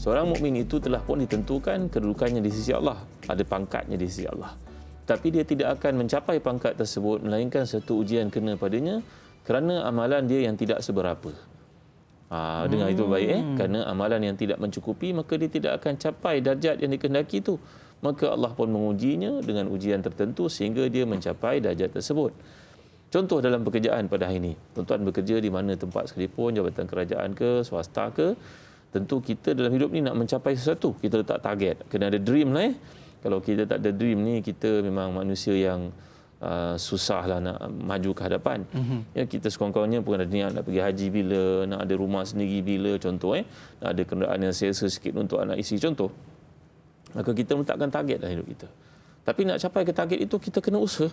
Seorang mukmin itu telah pun ditentukan kedudukannya di sisi Allah, ada pangkatnya di sisi Allah. Tapi dia tidak akan mencapai pangkat tersebut melainkan satu ujian kena padanya kerana amalan dia yang tidak seberapa. Dengar itu baik, kerana amalan yang tidak mencukupi, maka dia tidak akan capai darjat yang dikehendaki itu. Maka Allah pun mengujinya dengan ujian tertentu sehingga dia mencapai darjat tersebut. Contoh dalam pekerjaan pada hari ini, tuan-tuan bekerja di mana tempat sekalipun, jabatan kerajaan ke, swasta ke, tentu kita dalam hidup ni nak mencapai sesuatu, kita letak target. Kena ada dream lah. Kalau kita tak ada dream ni, kita memang manusia yang susah lah nak maju ke hadapan. Ya, kita sekurang-kurangnya pun ada niat nak pergi haji bila, nak ada rumah sendiri bila, contoh nak ada kenderaan yang selesa sikit untuk anak isteri, contoh. Maka kita meletakkan target dalam hidup kita. Tapi nak capai ke target itu, kita kena usaha.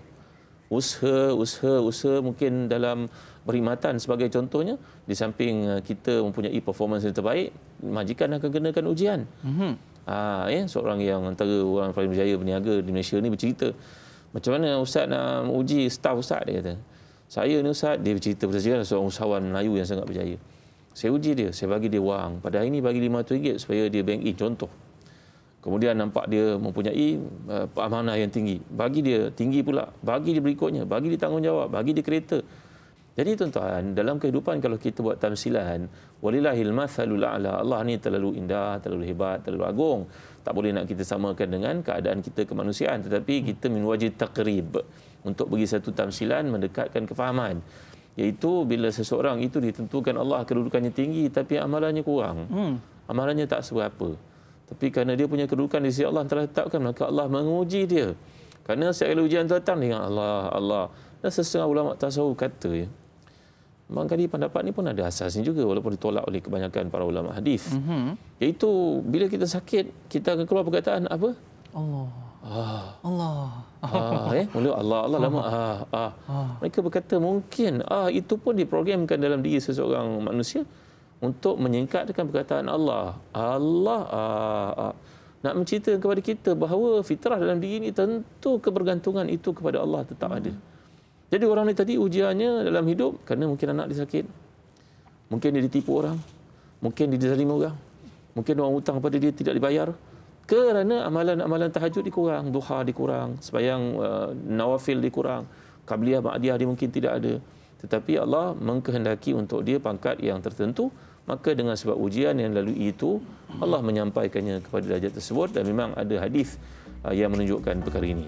Usaha mungkin dalam perkhidmatan sebagai contohnya, di samping kita mempunyai performance yang terbaik, majikan akan kenakan ujian. Seorang yang antara orang paling berjaya berniaga di Malaysia ni bercerita, macam mana Ustaz nak uji staf Ustaz, dia kata. Saya ni Ustaz, dia bercerita pasal seorang usahawan Melayu yang sangat berjaya. Saya uji dia, saya bagi dia wang. Pada hari ini bagi RM500 supaya dia bank in, contoh. Kemudian nampak dia mempunyai amanah yang tinggi. Bagi dia tinggi pula, bagi dia berikutnya, bagi dia tanggungjawab, bagi dia kereta. Jadi tuan-tuan, dalam kehidupan kalau kita buat tamsilan, walillahil mathalul a'la, Allah ni terlalu indah, terlalu hebat, terlalu agung. Tak boleh nak kita samakan dengan keadaan kita kemanusiaan, tetapi kita min wajib taqrib untuk bagi satu tamsilan mendekatkan kefahaman. Iaitu bila seseorang itu ditentukan Allah kedudukannya tinggi tapi amalannya kurang. Amalannya tak seberapa. Tapi kerana dia punya kedudukan di sisi Allah telah tetapkan, maka Allah menguji dia. Kerana segala ujian datang dengan Allah. Dan sesetengah ulama tasawuf kata, barangkali pendapat ni pun ada asasnya juga walaupun ditolak oleh kebanyakan para ulama hadis. Iaitu bila kita sakit, kita akan keluar perkataan apa? Allah. Mula Allah lama. Mereka berkata mungkin itu pun diprogramkan dalam diri seseorang manusia untuk menyingkatkan perkataan Allah. Nak menceritakan kepada kita bahawa fitrah dalam diri ini tentu kebergantungan itu kepada Allah tetap ada. Jadi orang ni tadi ujiannya dalam hidup kerana mungkin anak dia sakit. Mungkin dia ditipu orang. Mungkin dia dizalimi orang. Mungkin orang hutang pada dia tidak dibayar. Kerana amalan-amalan tahajud dikurang, duha dikurang, sembahyang nawafil dikurang, qabliyah ba'diyah dia mungkin tidak ada. Tetapi Allah mengkehendaki untuk dia pangkat yang tertentu, maka dengan sebab ujian yang lalui itu Allah menyampaikannya kepada darjat tersebut dan memang ada hadis yang menunjukkan perkara ini.